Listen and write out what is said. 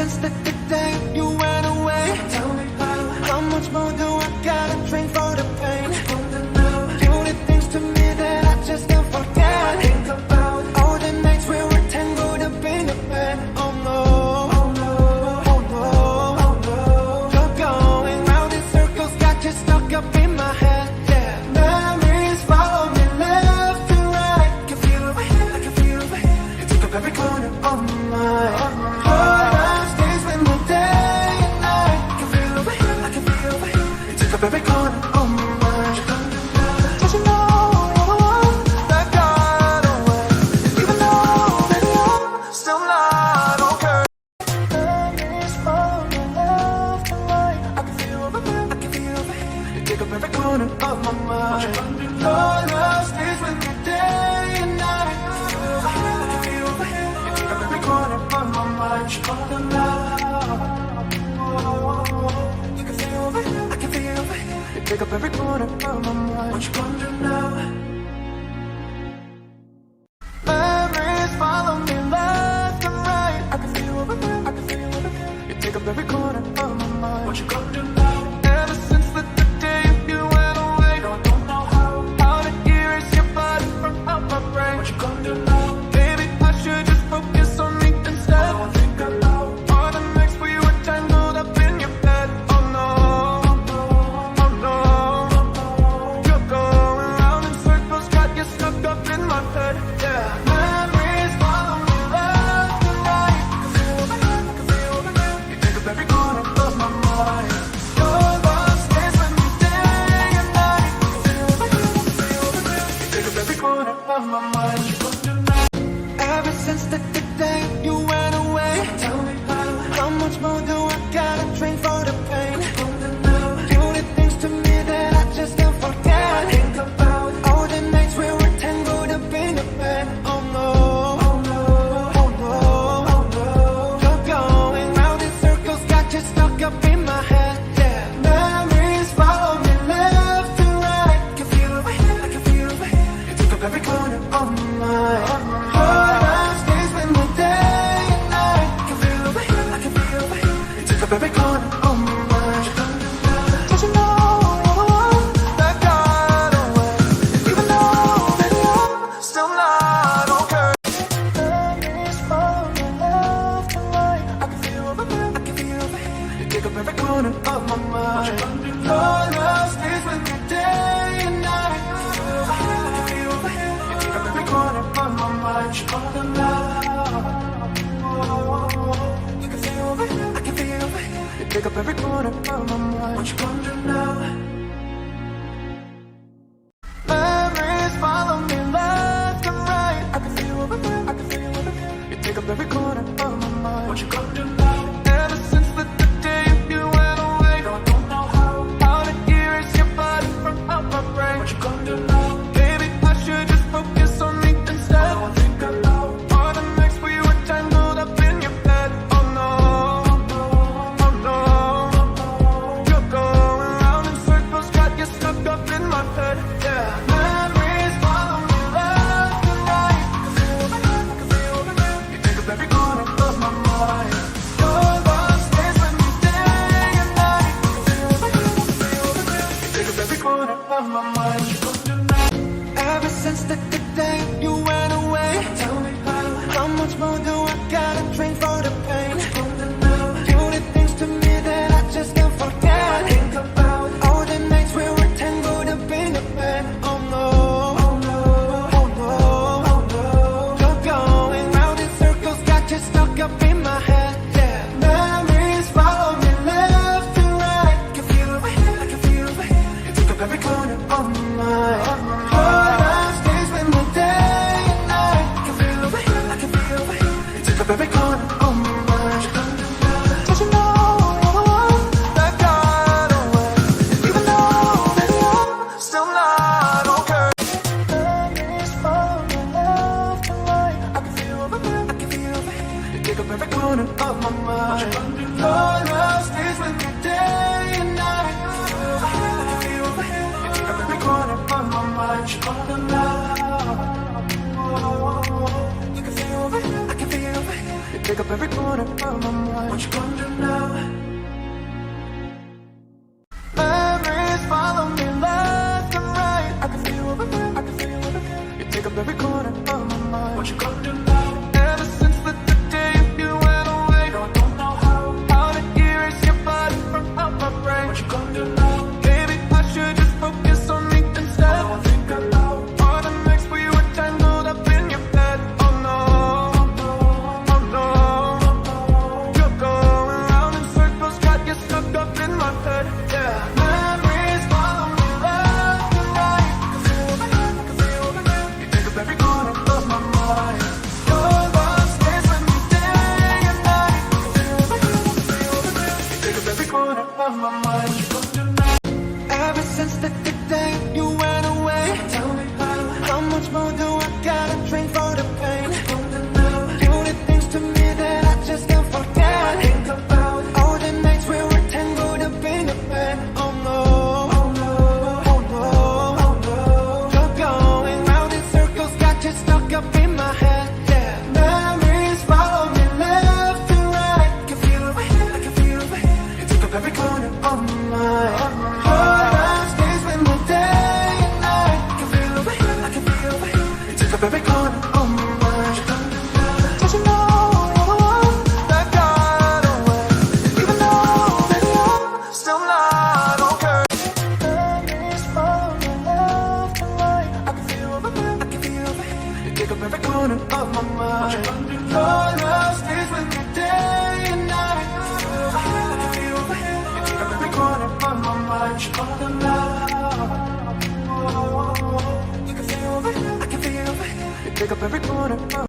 since the day you went away. Tell me how much more do I gotta drink for the pain? You did things to me that I just can't forget. Think about all the nights we were tangled up in a bed. Oh no, oh no, oh no, oh no. You're going round in circles, got you stuck up in my head. Yeah, memories follow me left and right. I can feel over here, I can feel over here. You took up every corner of my mind. Every corner of my mind. Don't you know that got away? Even though, baby, I'm still not okay. Memories follow me left and right. I can feel over here, I can feel over here. You take up every corner of my mind. Your love stays with me day and night. I can feel over here, I can feel over here. You take up every corner of my mind. You're calling out. You can feel over here, I can feel over here. You take up every corner of my mind. What you gonna do now? Memories follow me left and right. I can feel over here, I can feel over here. You take up every corner of my mind. What you gonna do now? Ever since the day you went away, no, I don't know how to erase your body from out my brain. What you gonna do now? Baby, I should just focus on me instead. All I think about all the nights we were tangled up in your bed. Oh no, you're going round in circles, got you stuck up in my head. Yeah, memories follow me left and right. I can feel over here, I can feel over here. You take up every corner of my mind. Your love stays with me day and night. I can feel over here, I can feel over here. You take up every corner of my mind. Ever since the day you went away, tell me how much more do I gotta drink for the pain? You did things to me that I just can't forget. Think about all the nights we were tangled up in a bed. Oh no, oh no, oh no, oh no. You're going round in circles, got you stuck up in my head. Yeah, memories follow me left and right. I can feel over here, I can feel over here. You took up every corner of my mind. Your love stays with me day and night. I can feel over here, I can feel over here. You took up every corner of my mind. Don't you know that got away? Even though, baby, I'm still not okay. Memories follow me left and right. I can feel over here, I can feel over here. You take up every corner of my mind. Your love stays with me day and night. I can feel over here, I can feel over here. You take up every corner of my mind. You're calling out. You can feel over here, I can feel over here. You take up every corner of my mind. What you gonna do now? Memories follow me left and right. I can feel over here, I can feel over here. You take up every corner of my mind. What you gonna do now? Ever since the day you went away, no, I don't know how to erase your body from out my brain. What you gonna do now? Baby, I should just focus on me instead. All I think about all the nights we were tangled up in your bed. Oh no, oh no, you're going round in circles, got you stuck up in my head. Yeah, memories follow me left and right. I can feel over here, I can feel over here. You take up every corner of my mind. Your love stays with me day and night. I can feel over here, I can feel over here. You take up every corner of my mind. Ever since the day you went away, tell me how much more do I gotta drink for the pain? You did things to me that I just can't forget. Think about all the nights we were tangled up in a bed. Oh no, oh no, oh no, oh no. You're going round in circles, got you stuck up in my head. Yeah, memories follow me left and right. I can feel over here, I can feel over here. You took up every corner of my mind. Your love stays with me day and night. I can feel over here, I can feel over here. You took up every corner of my mind. Don't you know that got away? Even though, baby, I'm still not okay. Memories follow me left and right. I can feel over here, I can feel over here. You take up every corner of my mind. Your love stays with me day and night. I can feel over here, I can feel over here. You take up every corner of my mind. You're calling out. You can feel over here, I can feel over here. take up every corner of my mind. What you gonna do now? Memories follow me left and right. I can feel you over here, I can feel you over here. You take up every corner of my mind. What you gonna do now? Ever since the day you went away, no, I don't know how to erase your body from out my brain. What you gonna do now? Maybe I should just focus on me instead. All I think about all the nights we were tangled up in your bed. Oh no, oh no, you're going round in circles, got you stuck up in my head. Yeah, memories follow me left and right. I can feel over here, I can feel over here. You take up every corner of my mind. Your love stays with me day and night. I can feel over here, I can feel over here. You take up every corner of my mind. What you gonna do now? Ever since the day you went away, tell me how much more do I gotta drink for the pain? What you gonna do now? You did things to me that I just can't forget. Think about all the nights we were tangled up in the bed. Oh no, oh no, oh no, oh no. You're going round in circles, got you stuck up in my head. Yeah, memories follow me left and right. I can feel over here, I can feel over here. You took up every corner of my mind. Your love stays with me day and night. I can feel over here, I can feel over here. You took up every corner of my mind. Did you know you're the one that got away? Even though, baby, I'm still not okay. Memories follow me left and right. I can feel over here, I can feel over here. You take up every corner of my mind.